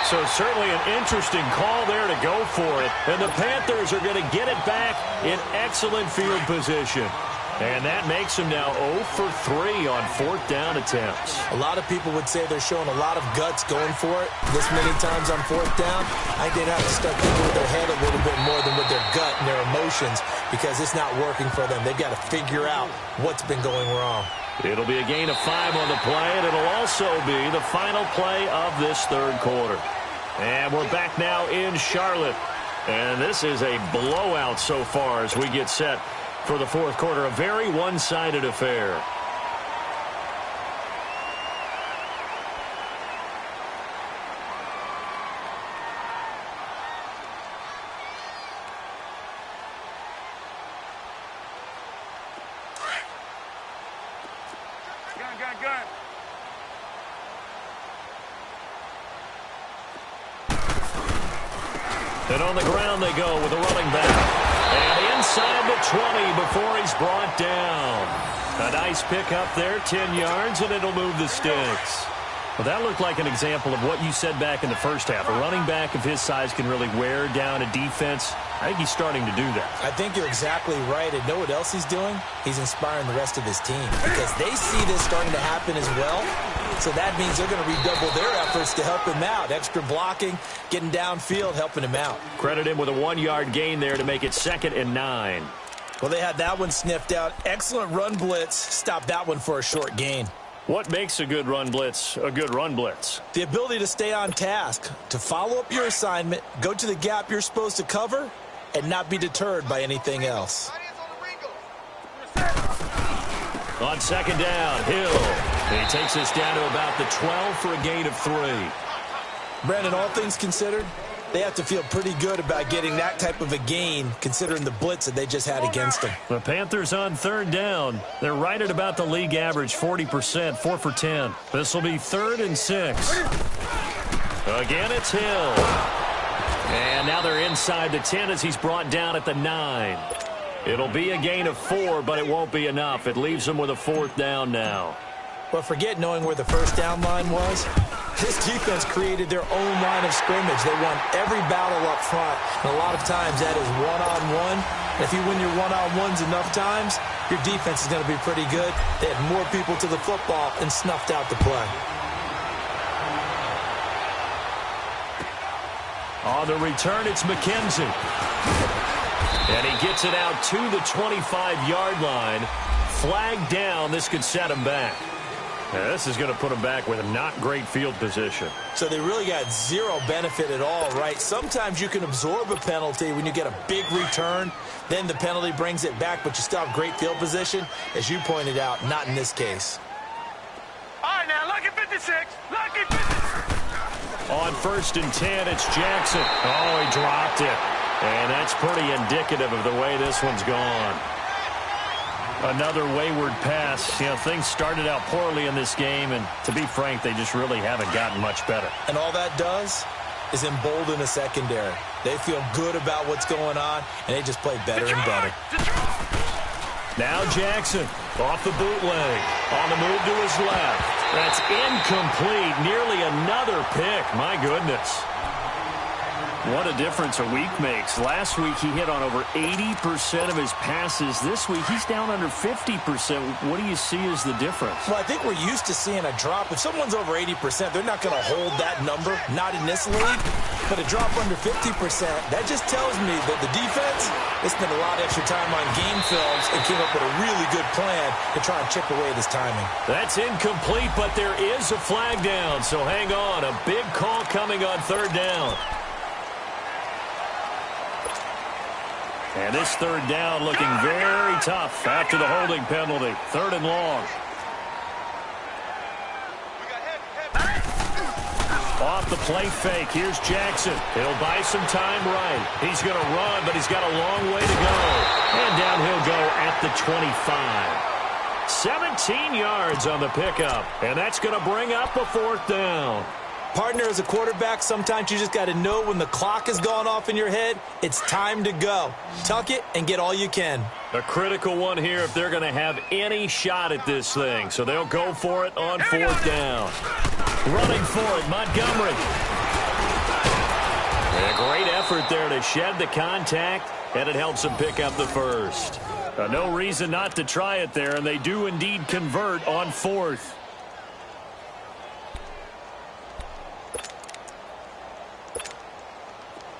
So certainly an interesting call there to go for it. And the Panthers are going to get it back in excellent field position. And that makes them now 0 for 3 on 4th down attempts. A lot of people would say they're showing a lot of guts going for it this many times on 4th down. I think they'd have to start thinking with their head a little bit more than with their gut and their emotions because it's not working for them. They've got to figure out what's been going wrong. It'll be a gain of 5 on the play, and it'll also be the final play of this third quarter. And we're back now in Charlotte. And this is a blowout so far as we get set for the fourth quarter. A very one-sided affair. Gun. And on the ground they go with a running back. And inside the 20 before he's brought down. A nice pick up there, 10 yards, and it'll move the sticks. Well, that looked like an example of what you said back in the first half. A running back of his size can really wear down a defense. I think he's starting to do that. I think you're exactly right. And know what else he's doing? He's inspiring the rest of his team because they see this starting to happen as well. So that means they're going to redouble their efforts to help him out. Extra blocking, getting downfield, helping him out. Credit him with a 1-yard gain there to make it 2nd and 9. Well, they had that one sniffed out. Excellent run blitz. Stopped that one for a short gain. What makes a good run blitz a good run blitz? The ability to stay on task, to follow up your assignment, go to the gap you're supposed to cover, and not be deterred by anything else. On 2nd down, Hill. He takes us down to about the 12 for a gain of 3. Brandon, all things considered, they have to feel pretty good about getting that type of a gain considering the blitz that they just had against them. The Panthers on 3rd down. They're right at about the league average, 40%, 4 for 10. This will be 3rd and 6. Again, it's Hill. And now they're inside the 10 as he's brought down at the 9. It'll be a gain of 4, but it won't be enough. It leaves them with a 4th down now. But forget knowing where the first down line was. This defense created their own line of scrimmage. They won every battle up front. And a lot of times that is one-on-one. And if you win your one-on-ones enough times, your defense is going to be pretty good. They had more people to the football and snuffed out the play. On the return, it's McKenzie. And he gets it out to the 25-yard line. Flag down. This could set him back. Now, this is going to put him back with a not great field position. So they really got zero benefit at all, right? Sometimes you can absorb a penalty when you get a big return. Then the penalty brings it back, but you still have great field position. As you pointed out, not in this case. All right, now, lucky 56. Lucky 56. On 1st and 10, it's Jackson. Oh, he dropped it. And that's pretty indicative of the way this one's gone. Another wayward pass. You know, things started out poorly in this game, and to be frank, they just really haven't gotten much better. And all that does is embolden a secondary. They feel good about what's going on, and they just play better and better. Now Jackson off the bootleg. On the move to his left. That's incomplete. Nearly another pick. My goodness. What a difference a week makes. Last week he hit on over 80% of his passes. This week he's down under 50%. What do you see as the difference? Well, I think we're used to seeing a drop. If someone's over 80%, they're not going to hold that number. Not in this league. But a drop under 50%, that just tells me that the defense, they spent a lot of extra time on game films and came up with a really good plan to try and chip away this timing. That's incomplete, but there is a flag down. So hang on. A big call coming on 3rd down. And this 3rd down looking very tough after the holding penalty. 3rd and long. Off the play fake. Here's Jackson. He'll buy some time right. He's going to run, but he's got a long way to go. And down he'll go at the 25. 17 yards on the pickup. And that's going to bring up a 4th down. Partner, as a quarterback, sometimes you just got to know when the clock has gone off in your head, it's time to go. Tuck it and get all you can. A critical one here if they're going to have any shot at this thing. So they'll go for it on fourth down. Running for it, Montgomery. And a great effort there to shed the contact, and it helps them pick up the first. No reason not to try it there, and they do indeed convert on fourth.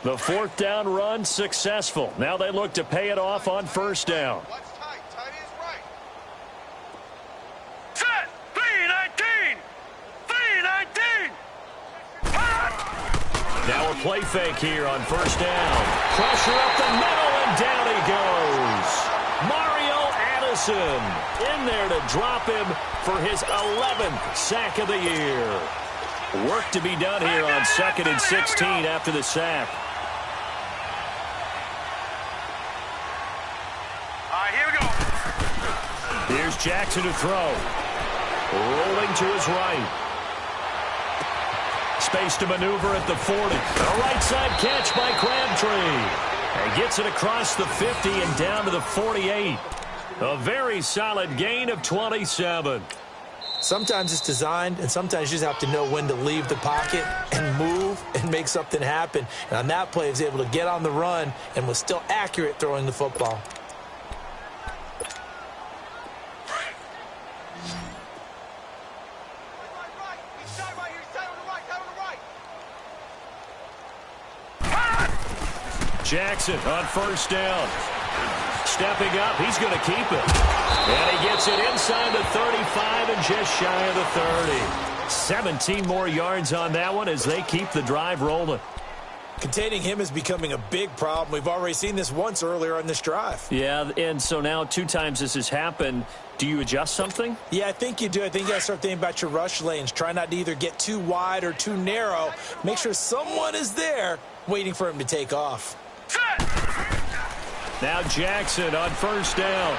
The fourth down run successful. Now they look to pay it off on first down. What's tight? Tight is right. Set! 3-19! 3-19! Now a play fake here on first down. Pressure up the middle, and down he goes. Mario Addison in there to drop him for his 11th sack of the year. Work to be done here on 2nd and 16 after the sack. Here's Jackson to throw. Rolling to his right. Space to maneuver at the 40. A right side catch by Crabtree. And gets it across the 50 and down to the 48. A very solid gain of 27. Sometimes it's designed, and sometimes you just have to know when to leave the pocket and move and make something happen. And on that play, he was able to get on the run and was still accurate throwing the football. Jackson on first down. Stepping up, he's going to keep it. And he gets it inside the 35 and just shy of the 30. 17 more yards on that one as they keep the drive rolling. Containing him is becoming a big problem. We've already seen this once earlier on this drive. Yeah, and so now 2 times this has happened. Do you adjust something? Yeah, I think you do. I think you got to start thinking about your rush lanes. Try not to either get too wide or too narrow. Make sure someone is there waiting for him to take off. Now Jackson on first down.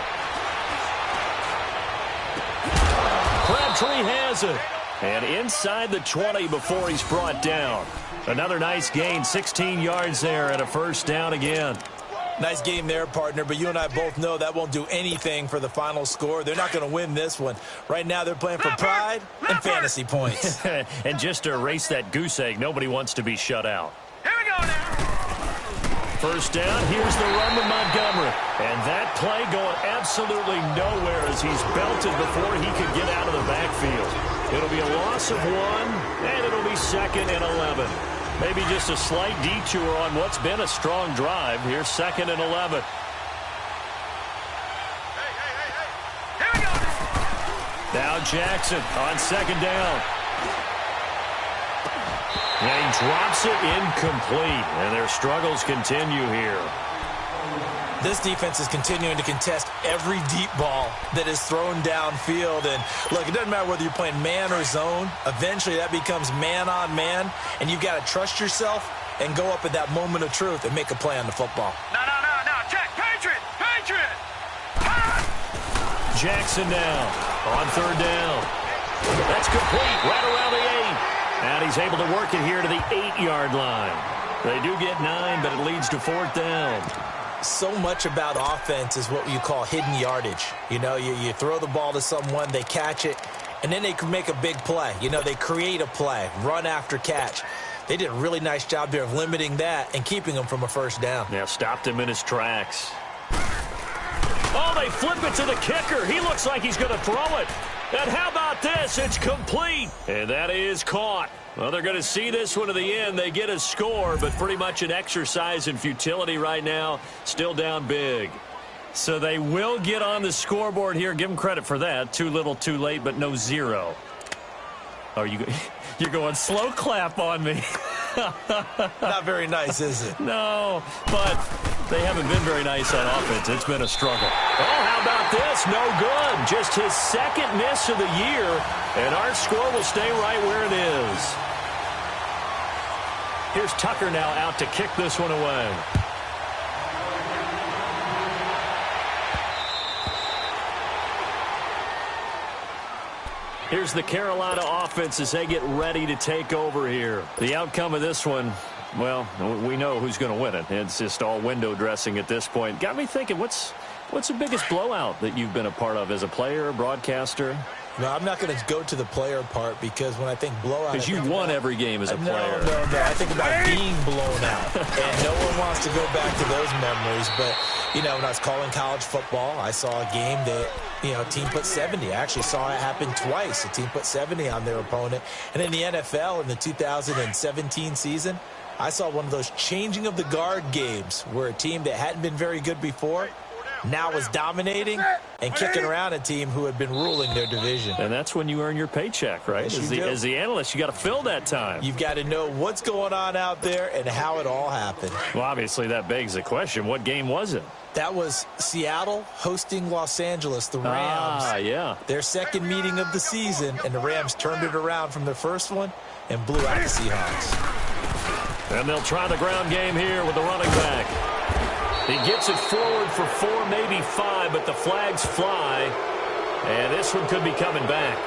Crabtree has it. And inside the 20 before he's brought down. Another nice gain, 16 yards there and a first down again. Nice game there, partner, but you and I both know that won't do anything for the final score. They're not going to win this one. Right now they're playing for pride and fantasy points. And just to erase that goose egg, nobody wants to be shut out. Here we go now. First down, here's the run with Montgomery. And that play going absolutely nowhere as he's belted before he could get out of the backfield. It'll be a loss of 1, and it'll be 2nd and 11. Maybe just a slight detour on what's been a strong drive. Here's 2nd and 11. Here we go. Now Jackson on 2nd down. And he drops it incomplete, and their struggles continue here. This defense is continuing to contest every deep ball that is thrown downfield. And, look, it doesn't matter whether you're playing man or zone. Eventually that becomes man-on-man, and you've got to trust yourself and go up at that moment of truth and make a play on the football. No. Check. Patriot. Jackson now on 3rd down. That's complete right around the 8. And he's able to work it here to the 8-yard line. They do get 9, but it leads to 4th down. So much about offense is what you call hidden yardage. You know, you throw the ball to someone, they catch it, and then they can make a big play. You know, they create a play, run after catch. They did a really nice job there of limiting that and keeping him from a first down. Yeah, stopped him in his tracks. Oh, they flip it to the kicker. He looks like he's going to throw it. And how about this? It's complete. And that is caught. Well, they're going to see this one to the end. They get a score, but pretty much an exercise in futility right now. Still down big. So they will get on the scoreboard here. Give them credit for that. Too little, too late, but no 0. Oh, you're going slow clap on me. Not very nice, is it? No, but they haven't been very nice on offense. It's been a struggle. Oh, how about this? No good. Just his 2nd miss of the year, and our score will stay right where it is. Here's Tucker now out to kick this one away. Here's the Carolina offense as they get ready to take over here. The outcome of this one, well, we know who's going to win it. It's just all window dressing at this point. Got me thinking, what's the biggest blowout that you've been a part of as a player, broadcaster? No, I'm not going to go to the player part because when I think blowout... Because you won every game as a player. No. I think about being blown out. And no one wants to go back to those memories. But, you know, when I was calling college football, I saw a game that, you know, a team put 70. I actually saw it happen twice. A team put 70 on their opponent. And in the NFL in the 2017 season, I saw one of those changing of the guard games where a team that hadn't been very good before now was dominating and kicking around a team who had been ruling their division. And that's when you earn your paycheck, right? Yes, as the analyst, you got to fill that time. You've got to know what's going on out there and how it all happened. Well, obviously, that begs the question, what game was it? That was Seattle hosting Los Angeles, the Rams. Yeah. Their second meeting of the season, and the Rams turned it around from their first one and blew out the Seahawks. And they'll try the ground game here with the running back. He gets it forward for 4, maybe 5, but the flags fly. And this one could be coming back.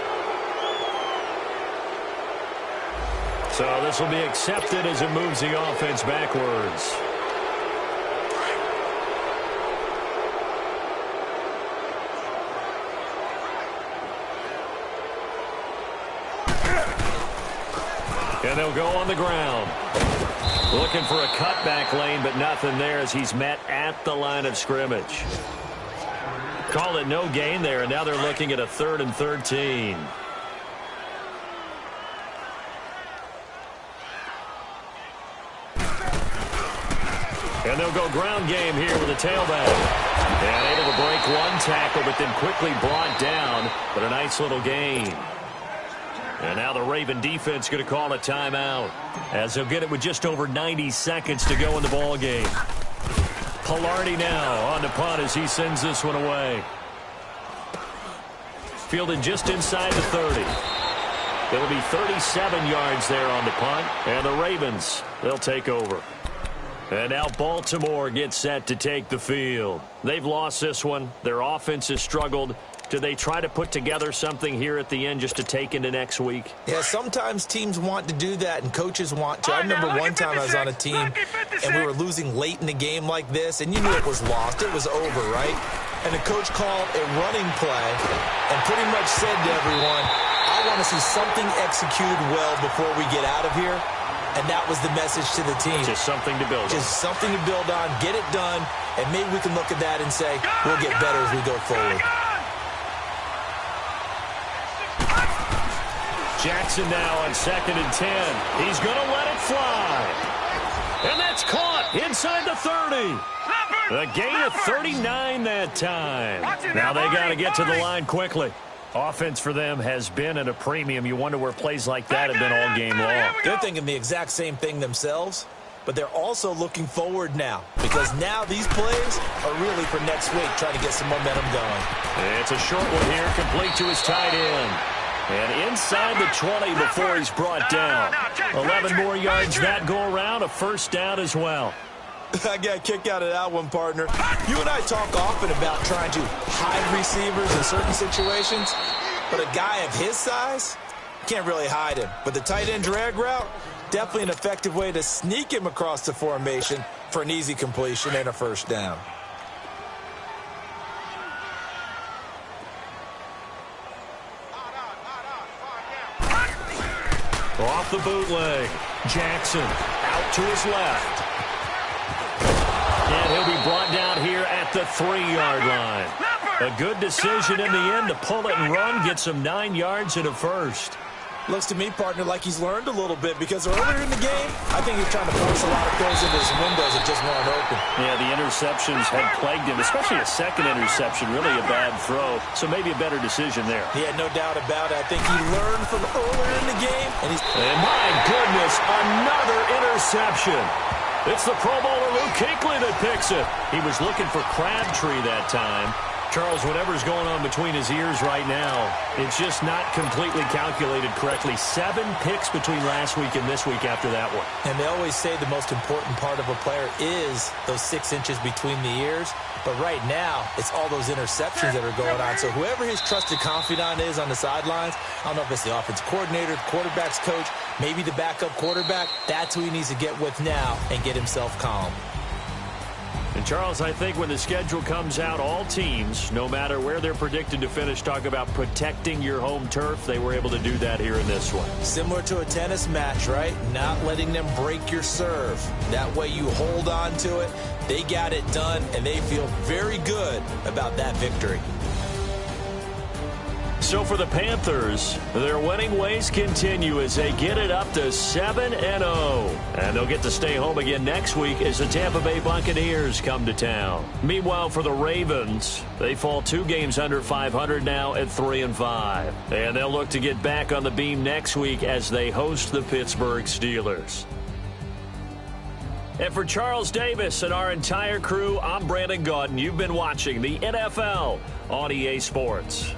So this will be accepted as it moves the offense backwards. And they'll go on the ground. Looking for a cutback lane, but nothing there as he's met at the line of scrimmage. Called it no gain there, and now they're looking at a 3rd and 13. And they'll go ground game here with a tailback. And able to break one tackle, but then quickly brought down. But a nice little gain. And now the Raven defense going to call a timeout as they'll get it with just over 90 seconds to go in the ball game. Pilardi now on the punt as he sends this one away. Fielded just inside the 30. It'll be 37 yards there on the punt. And the Ravens, they'll take over. And now Baltimore gets set to take the field. They've lost this one. Their offense has struggled. Do they try to put together something here at the end just to take into next week? Yeah, sometimes teams want to do that and coaches want to. I remember one time I was on a team and we were losing late in a game like this, and you knew it was lost. It was over, right? And the coach called a running play and pretty much said to everyone, I want to see something executed well before we get out of here. And that was the message to the team. Just something to build on. Just something to build on, get it done, and maybe we can look at that and say, we'll get better as we go forward. Jackson now on 2nd and 10. He's going to let it fly. And that's caught inside the 30. A gain of 39 that time. Now they got to get to the line quickly. Offense for them has been at a premium. You wonder where plays like that have been all game long. They're thinking the exact same thing themselves, but they're also looking forward now because now these plays are really for next week, trying to get some momentum going. It's a short one here, complete to his tight end. And inside the 20 before he's brought down. 11 more yards that go around, a first down as well. I got a kick out of that one, partner. You and I talk often about trying to hide receivers in certain situations, but a guy of his size, can't really hide him. But the tight end drag route, definitely an effective way to sneak him across the formation for an easy completion and a first down. Off the bootleg. Jackson out to his left. And he'll be brought down here at the 3-yard line. A good decision in the end to pull it and run, get some 9 yards and a first. Looks to me, partner, like he's learned a little bit because earlier in the game, I think he's trying to force a lot of throws into his windows that just weren't open. Yeah, the interceptions had plagued him, especially a second interception, really a bad throw. So maybe a better decision there. Yeah, no doubt about it. I think he learned from earlier in the game. And my goodness, another interception. It's the Pro Bowler Luke Kuechly that picks it. He was looking for Crabtree that time. Charles, whatever's going on between his ears right now, it's just not completely calculated correctly. 7 picks between last week and this week after that one. And they always say the most important part of a player is those 6 inches between the ears. But right now, it's all those interceptions that are going on. So whoever his trusted confidant is on the sidelines, I don't know if it's the offensive coordinator, the quarterback's coach, maybe the backup quarterback, that's who he needs to get with now and get himself calm. And, Charles, I think when the schedule comes out, all teams, no matter where they're predicted to finish, talk about protecting your home turf. They were able to do that here in this one. Similar to a tennis match, right? Not letting them break your serve. That way you hold on to it. They got it done, and they feel very good about that victory. So for the Panthers, their winning ways continue as they get it up to 7-0. And they'll get to stay home again next week as the Tampa Bay Buccaneers come to town. Meanwhile, for the Ravens, they fall 2 games under 500 now at 3-5. And they'll look to get back on the beam next week as they host the Pittsburgh Steelers. And for Charles Davis and our entire crew, I'm Brandon Gaudin. You've been watching the NFL on EA Sports.